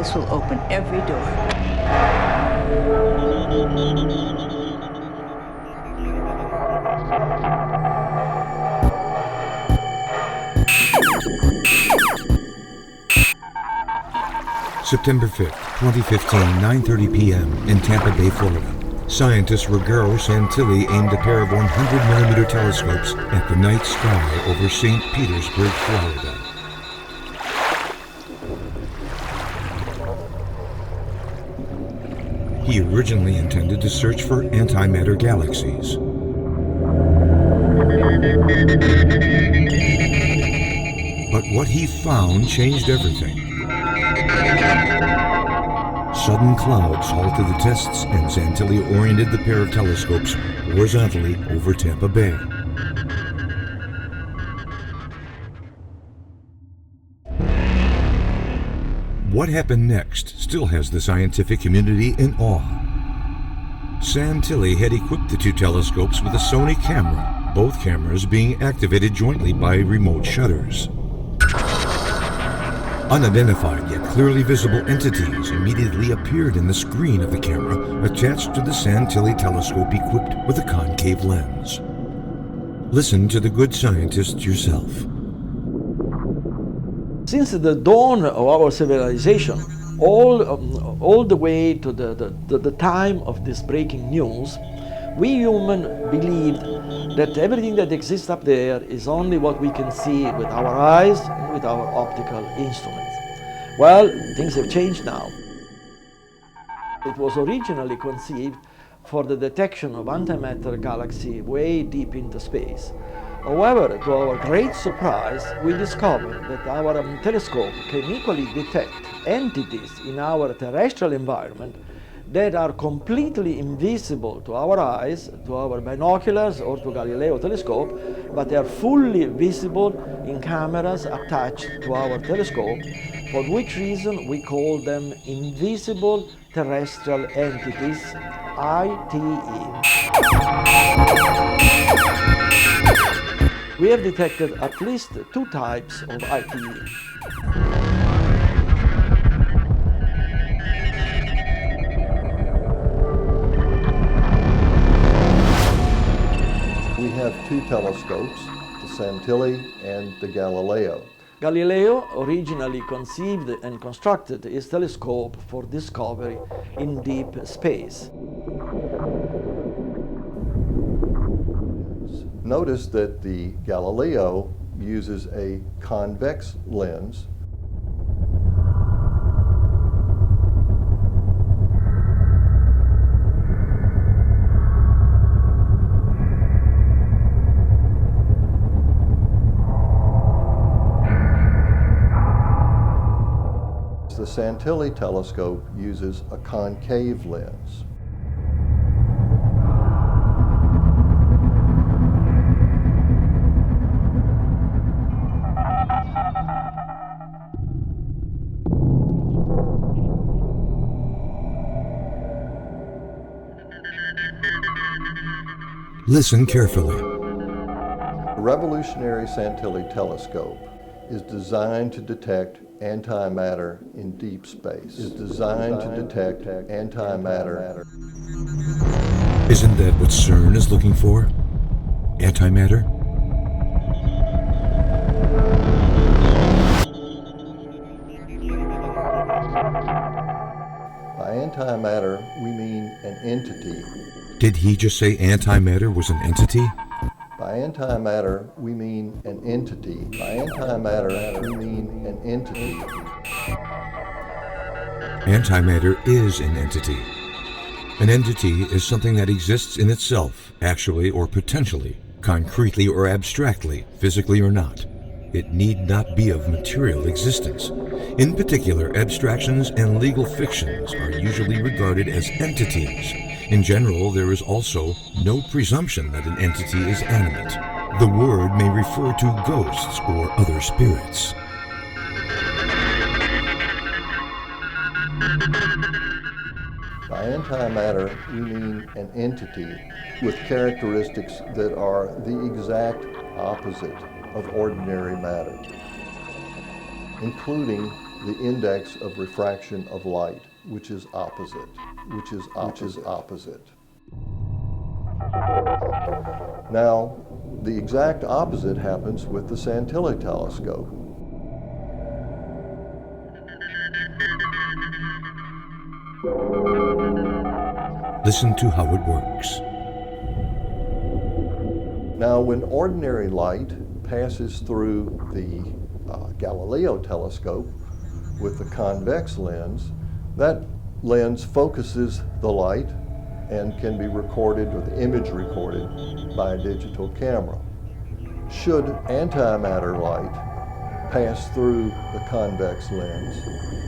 This will open every door. September 5th, 2015, 9:30 p.m. in Tampa Bay, Florida. Scientist Ruggero Santilli aimed a pair of 100mm telescopes at the night sky over St. Petersburg, Florida. He originally intended to search for antimatter galaxies. But what he found changed everything. Sudden clouds halted the tests, and Santilli oriented the pair of telescopes horizontally over Tampa Bay. What happened next still has the scientific community in awe. Santilli had equipped the two telescopes with a Sony camera, both cameras being activated jointly by remote shutters. Unidentified yet clearly visible entities immediately appeared in the screen of the camera attached to the Santilli telescope equipped with a concave lens. Listen to the good scientist yourself. Since the dawn of our civilization, all the way to the time of this breaking news, we humans believed that everything that exists up there is only what we can see with our eyes and with our optical instruments. Well, things have changed now. It was originally conceived for the detection of antimatter galaxy way deep into space. However, to our great surprise, we discovered that our telescope can equally detect entities in our terrestrial environment that are completely invisible to our eyes, to our binoculars, or to Galileo telescope, but they are fully visible in cameras attached to our telescope, for which reason we call them invisible terrestrial entities, ITE. We have detected at least two types of ITE. We have two telescopes, the Santilli and the Galileo. Galileo originally conceived and constructed his telescope for discovery in deep space. Notice that the Galileo uses a convex lens. The Santilli telescope uses a concave lens. Listen carefully. The revolutionary Santilli telescope is designed to detect antimatter in deep space. Isn't that what CERN is looking for? Antimatter? By antimatter, we mean an entity. Did he just say antimatter was an entity? By antimatter, we mean an entity. Antimatter is an entity. An entity is something that exists in itself, actually or potentially, concretely or abstractly, physically or not. It need not be of material existence. In particular, abstractions and legal fictions are usually regarded as entities. In general, there is also no presumption that an entity is animate. The word may refer to ghosts or other spirits. By antimatter, we mean an entity with characteristics that are the exact opposite of ordinary matter, including the index of refraction of light, which is opposite. Now, the exact opposite happens with the Santilli telescope. Listen to how it works. Now, when ordinary light passes through the Galileo telescope with the convex lens, that lens focuses the light and can be recorded, or the image recorded, by a digital camera. Should antimatter light pass through the convex lens,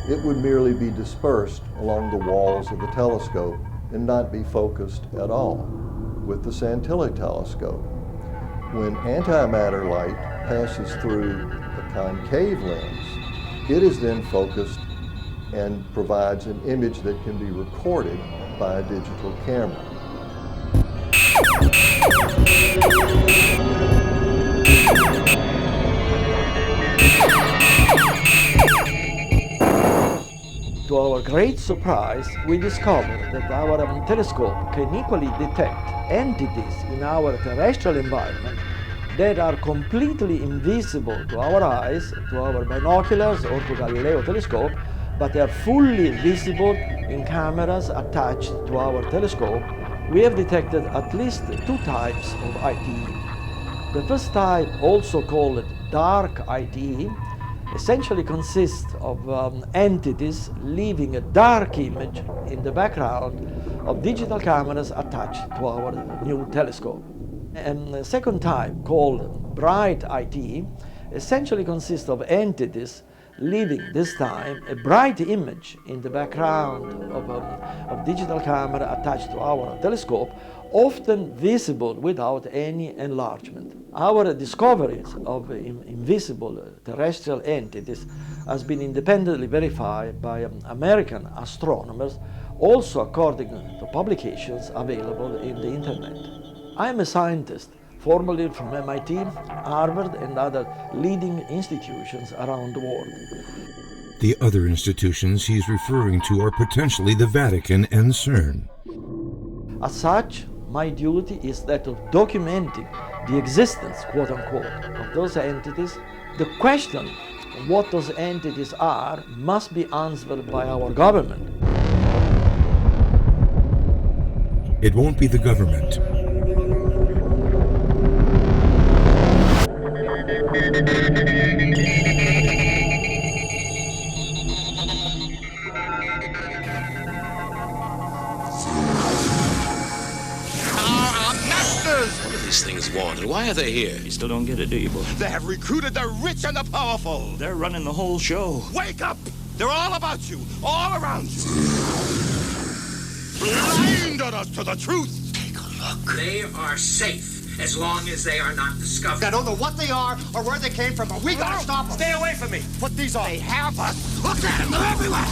it would merely be dispersed along the walls of the telescope and not be focused at all. With the Santilli telescope, when antimatter light passes through the concave lens, it is then focused and provides an image that can be recorded by a digital camera. To our great surprise, we discovered that our telescope can equally detect entities in our terrestrial environment that are completely invisible to our eyes, to our binoculars or to Galileo telescope, but they are fully visible in cameras attached to our telescope. We have detected at least two types of ITE. The first type, also called dark ITE, essentially consists of entities leaving a dark image in the background of digital cameras attached to our new telescope. And the second type, called bright ITE, essentially consists of entities leaving this time a bright image in the background of digital camera attached to our telescope, often visible without any enlargement. Our discoveries of invisible terrestrial entities has been independently verified by American astronomers, also according to publications available in the internet. I am a scientist, formerly from MIT, Harvard, and other leading institutions around the world. The other institutions he's referring to are potentially the Vatican and CERN. As such, my duty is that of documenting the existence, quote unquote, of those entities. The question of what those entities are must be answered by our government. It won't be the government. What are these things want, and why are they here? You still don't get it, do you, boy? They have recruited the rich and the powerful. They're running the whole show. Wake up! They're all about you, all around you. Blinded us to the truth. Take a look. They are safe as long as they are not discovered. I don't know what they are or where they came from, but we gotta stop them. Stay away from me. Put these on. They have us. Look at them. They're everywhere.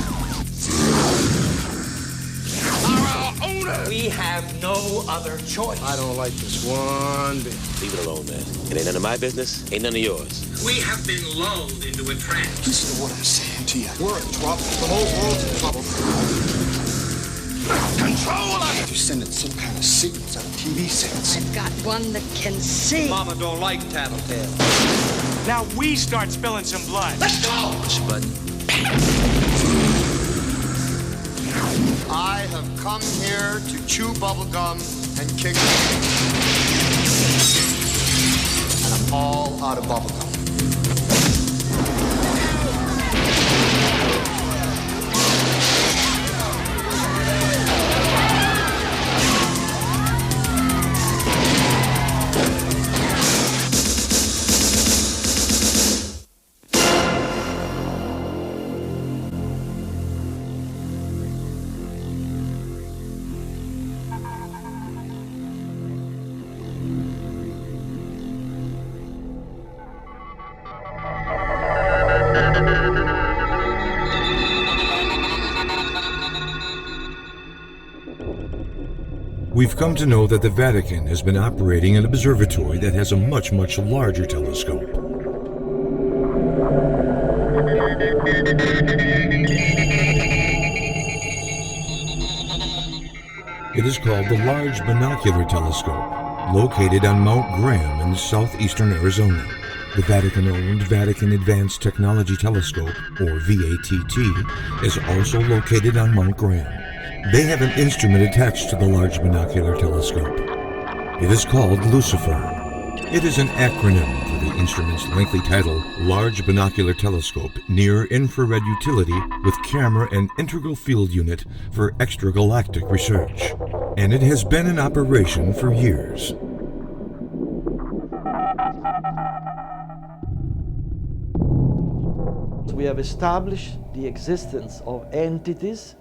Our owners. We have no other choice. I don't like this one bit. Leave it alone, man. It ain't none of my business. Ain't none of yours. We have been lulled into a trance. Listen to what I'm saying to you. We're in trouble. The whole world's in trouble. Control us! You're sending some kind of signals out of TV sets. I've got one that can see. Mama don't like tattletale. Now we start spilling some blood. Let's go! Push a button. I have come here to chew bubblegum and kick. And I'm all out of bubblegum. We've come to know that the Vatican has been operating an observatory that has a much, much larger telescope. It is called the Large Binocular Telescope, located on Mount Graham in southeastern Arizona. The Vatican-owned Vatican Advanced Technology Telescope, or VATT, is also located on Mount Graham. They have an instrument attached to the Large Binocular Telescope. It is called Lucifer. It is an acronym for the instrument's lengthy title, Large Binocular Telescope, Near Infrared Utility with Camera and Integral Field Unit for Extragalactic Research. And it has been in operation for years. We have established the existence of entities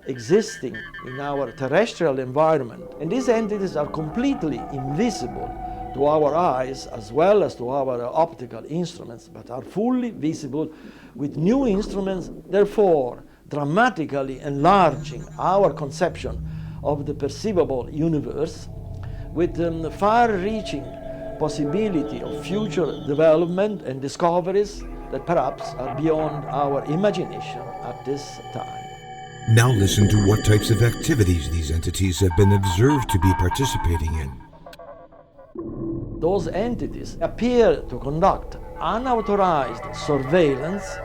existing in our terrestrial environment, and these entities are completely invisible to our eyes as well as to our optical instruments, but are fully visible with new instruments, therefore dramatically enlarging our conception of the perceivable universe with far-reaching possibility of future development and discoveries that perhaps are beyond our imagination at this time. Now listen to what types of activities these entities have been observed to be participating in. Those entities appear to conduct unauthorized surveillance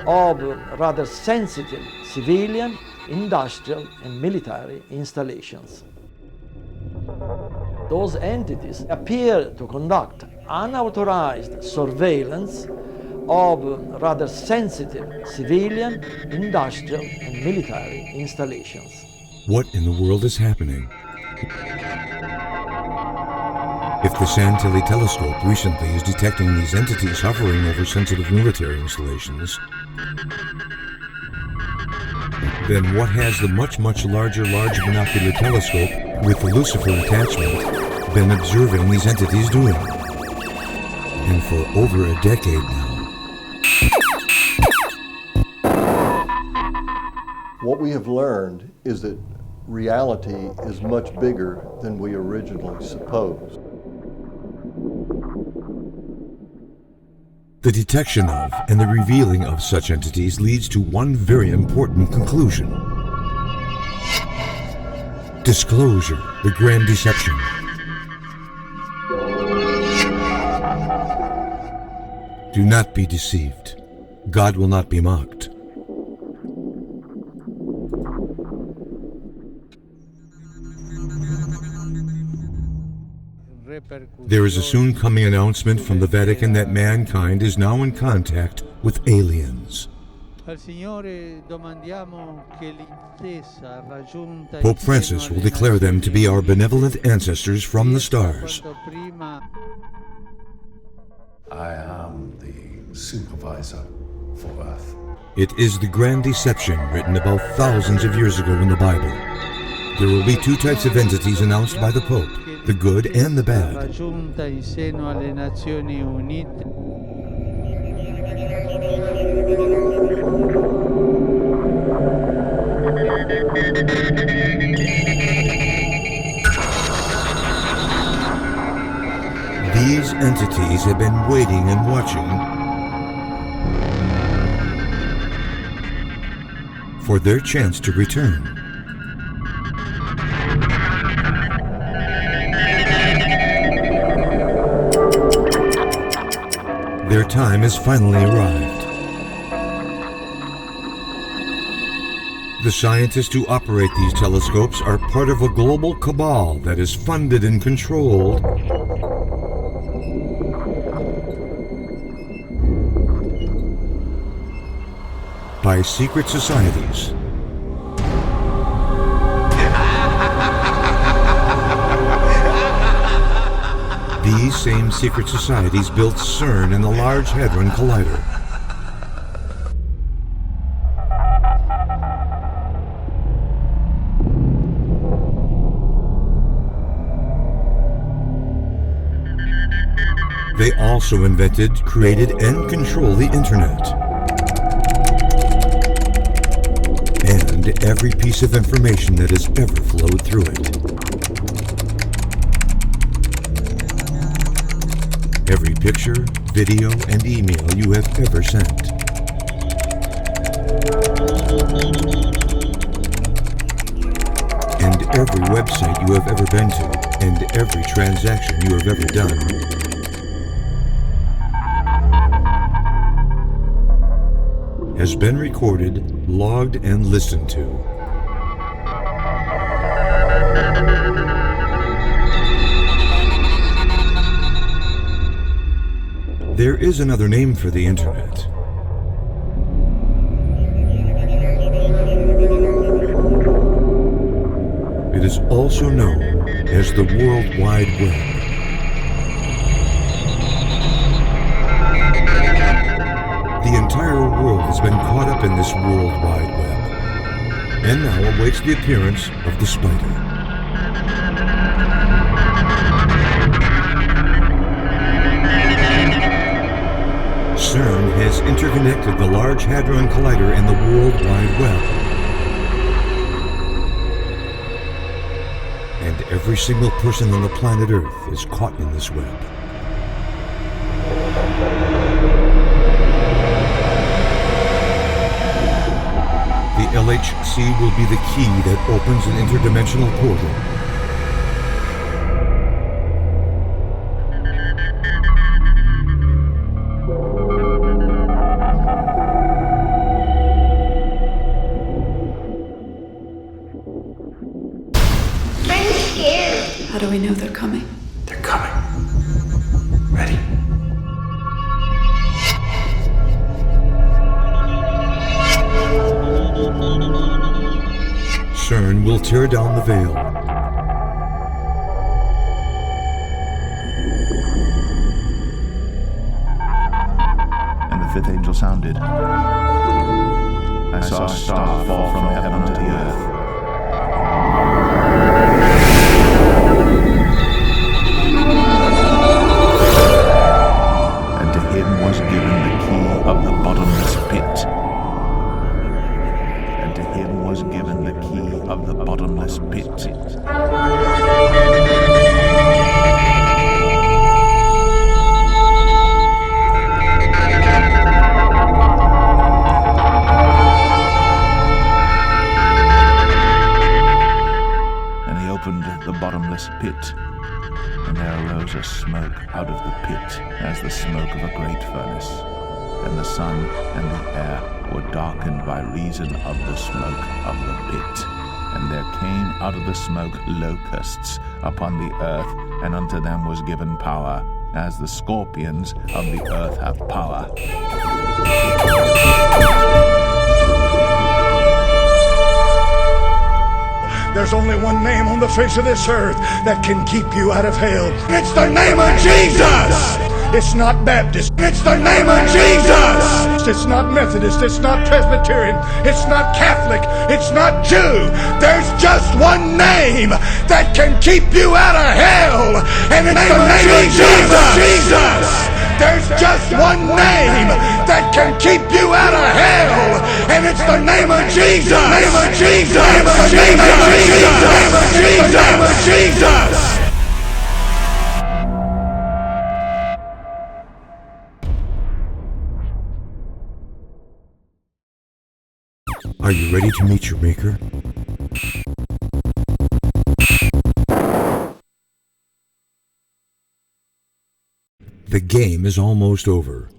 of rather sensitive civilian, industrial, and military installations. Those entities appear to conduct unauthorized surveillance of rather sensitive civilian, industrial, and military installations. What in the world is happening? If the Santilli telescope recently is detecting these entities hovering over sensitive military installations, then what has the much larger Large Binocular Telescope with the Lucifer attachment been observing these entities doing? And for over a decade now. What we have learned is that reality is much bigger than we originally supposed. The detection of and the revealing of such entities leads to one very important conclusion. Disclosure, the grand deception. Do not be deceived. God will not be mocked. There is a soon coming announcement from the Vatican that mankind is now in contact with aliens. Pope Francis will declare them to be our benevolent ancestors from the stars. I am the supervisor for Earth. It is the grand deception written about thousands of years ago in the Bible. There will be two types of entities announced by the Pope, the good and the bad. These entities have been waiting and watching for their chance to return. Their time has finally arrived. The scientists who operate these telescopes are part of a global cabal that is funded and controlled by secret societies. These same secret societies built CERN and the Large Hadron Collider. They also invented, created, and control the Internet. And every piece of information that has ever flowed through it. Every picture, video, and email you have ever sent. And every website you have ever been to, and every transaction you have ever done, has been recorded, logged, and listened to. There is another name for the Internet. It is also known as the World Wide Web. The entire world has been caught up in this World Wide Web, and now awaits the appearance of the spider. CERN has interconnected the Large Hadron Collider and the World Wide Web. And every single person on the planet Earth is caught in this web. The LHC will be the key that opens an interdimensional portal. How do we know they're coming? They're coming. Ready? CERN will tear down the veil. And the fifth angel sounded. I saw a star fall from heaven to the earth. And to him was given the key of the bottomless pit. And to him was given the key of the bottomless pit. The bottomless pit, and there arose a smoke out of the pit as the smoke of a great furnace, and the sun and the air were darkened by reason of the smoke of the pit. And there came out of the smoke locusts upon the earth, and unto them was given power, as the scorpions of the earth have power. There's only one name on the face of this earth that can keep you out of hell. It's the name of Jesus! It's not Baptist. It's the name of Jesus! It's not Methodist. It's not Presbyterian. It's not Catholic. It's not Jew. There's just one name that can keep you out of hell. And it's the name of Jesus! There's just one name that can keep you out of hell, and it's the name of Jesus. Name of Jesus. Name of Jesus. Name of Jesus. Name of Jesus. Are you ready to meet your maker? The game is almost over.